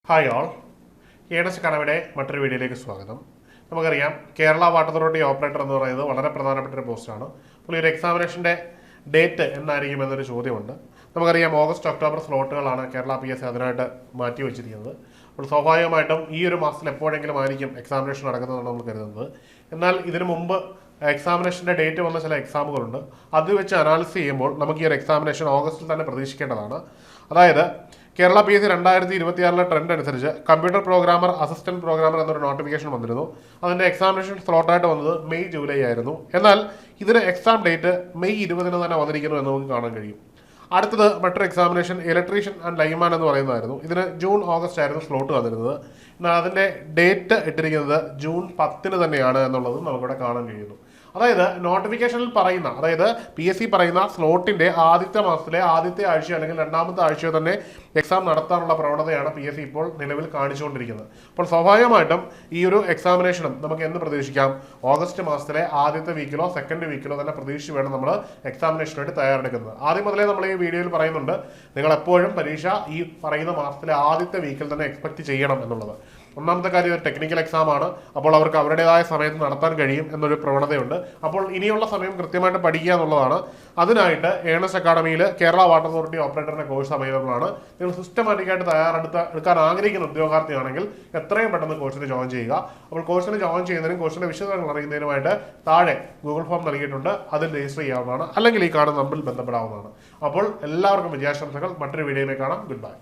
Hi all, earnest കടവിടെ മറ്റൊരു വീഡിയോയിലേക്ക് സ്വാഗതം. നമുക്കറിയാം, കേരള വാട്ടർ അതോറിറ്റി ഓപ്പറേറ്റർ എന്ന് പറയുന്നത് വളരെ പ്രധാനപ്പെട്ട ഒരു പോസ്റ്റാണ്. അപ്പോൾ ഈ ഒരു എക്സാമിനേഷൻ്റെ ഡേറ്റ് എന്നായിരിക്കും എന്നൊരു ചോദ്യമുണ്ട്. നമുക്കറിയാം, ഓഗസ്റ്റ് ഒക്ടോബർ സ്ലോട്ടുകളാണ് കേരള PSC അതിനായിട്ട് മാറ്റി വെച്ചിരിക്കുന്നത്. അപ്പോൾ സ്വാഭാവികമായിട്ടും ഈ ഒരു മാസത്തിൽ എപ്പോഴെങ്കിലും ആയിരിക്കും എക്സാമിനേഷൻ നടക്കുന്നതെന്ന് നമ്മൾ കരുതുന്നത്. എന്നാൽ ഇതിനു മുമ്പ് എക്സാമിനേഷൻ്റെ ഡേറ്റ് വന്ന ചില എക്സാമുകളുണ്ട്. അത് വെച്ച് അനാലിസ് ചെയ്യുമ്പോൾ നമുക്ക് ഈ ഒരു എക്സാമിനേഷൻ ഓഗസ്റ്റിൽ തന്നെ പ്രതീക്ഷിക്കേണ്ടതാണ്. അതായത് കേരള PSC 2026 ട്രെൻഡ് അനുസരിച്ച് കമ്പ്യൂട്ടർ പ്രോഗ്രാമർ, അസിസ്റ്റന്റ് പ്രോഗ്രാമർ എന്നൊരു നോട്ടിഫിക്കേഷൻ വന്നിരുന്നു. അതിൻ്റെ എക്സാമിനേഷൻ സ്ലോട്ടായിട്ട് വന്നത് മെയ് ജൂലൈ ആയിരുന്നു. എന്നാൽ ഇതിന് എക്സാം ഡേറ്റ് മെയ് 20 തന്നെ വന്നിരിക്കുന്നു എന്ന് നമുക്ക് കാണാൻ കഴിയും. അടുത്തത് മറ്റൊരു എക്സാമിനേഷൻ ഇലക്ട്രീഷ്യൻ ആൻഡ് ലൈൻമാൻ എന്ന് പറയുന്നതായിരുന്നു. ഇതിന് ജൂൺ ഓഗസ്റ്റ് ആയിരുന്നു സ്ലോട്ട് വന്നിരുന്നത്. എന്നാൽ അതിൻ്റെ ഡേറ്റ് ഇട്ടിരിക്കുന്നത് ജൂൺ 10 തന്നെയാണ് എന്നുള്ളത് നമുക്കിവിടെ കാണാൻ കഴിയുന്നു. അതായത് നോട്ടിഫിക്കേഷനിൽ പറയുന്ന, അതായത് PSC പറയുന്ന സ്ലോട്ടിൻ്റെ ആദ്യത്തെ മാസത്തിലെ ആദ്യത്തെ ആഴ്ചയോ അല്ലെങ്കിൽ രണ്ടാമത്തെ ആഴ്ചയോ തന്നെ എക്സാം നടത്താനുള്ള പ്രവണതയാണ് PSC ഇപ്പോൾ നിലവിൽ കാണിച്ചുകൊണ്ടിരിക്കുന്നത്. അപ്പോൾ സ്വാഭാവികമായിട്ടും ഈ ഒരു എക്സാമിനേഷനും നമുക്ക് എന്ന് പ്രതീക്ഷിക്കാം? ഓഗസ്റ്റ് മാസത്തിലെ ആദ്യത്തെ വീക്കിലോ സെക്കൻഡ് വീക്കിലോ തന്നെ പ്രതീക്ഷിച്ച് വേണം നമ്മൾ എക്സാമിനേഷനായിട്ട് തയ്യാറെടുക്കുന്നത്. ആദ്യം മുതലേ നമ്മൾ ഈ വീഡിയോയിൽ പറയുന്നുണ്ട്, നിങ്ങൾ എപ്പോഴും പരീക്ഷ ഈ പറയുന്ന മാസത്തിലെ ആദ്യത്തെ വീക്കിൽ തന്നെ എക്സ്പെക്ട് ചെയ്യണം എന്നുള്ളത്. ഒന്നാമത്തെ കാര്യം, ഒരു ടെക്നിക്കൽ എക്സാം ആണ്. അപ്പോൾ അവർക്ക് അവരുടേതായ സമയത്ത് നടത്താൻ കഴിയും എന്നൊരു പ്രവണതയുണ്ട്. അപ്പോൾ ഇനിയുള്ള സമയം കൃത്യമായിട്ട് പഠിക്കുക എന്നുള്ളതാണ്. അതിനായിട്ട് ഏണസ് അക്കാഡമിയിൽ കേരള വാട്ടർ അതോറിറ്റി ഓപ്പറേറ്ററിന്റെ കോഴ്സ് അവൈലബിൾ ആണ്. നിങ്ങൾ സിസ്റ്റമാറ്റിക്കായിട്ട് എടുക്കാൻ ആഗ്രഹിക്കുന്ന ഉദ്യോഗാർത്ഥിയാണെങ്കിൽ എത്രയും പെട്ടെന്ന് കോഴ്സിന് ജോയിൻ ചെയ്യുക. അപ്പോൾ കോഴ്സിന് ജോയിൻ ചെയ്യുന്നതിനും കോഴ്സിന്റെ വിശദങ്ങൾ അറിയുന്നതിനുമായിട്ട് താഴെ ഗൂഗിൾ ഫോം നൽകിയിട്ടുണ്ട്, അതിൽ രജിസ്റ്റർ ചെയ്യാവുന്നതാണ്. അല്ലെങ്കിൽ ഈ കാണുന്ന നമ്പറിൽ ബന്ധപ്പെടാവുന്നതാണ്. അപ്പോൾ എല്ലാവർക്കും വിജയാശംസകൾ. മറ്റൊരു വീഡിയോയിലേക്ക് കാണാം. Good bye.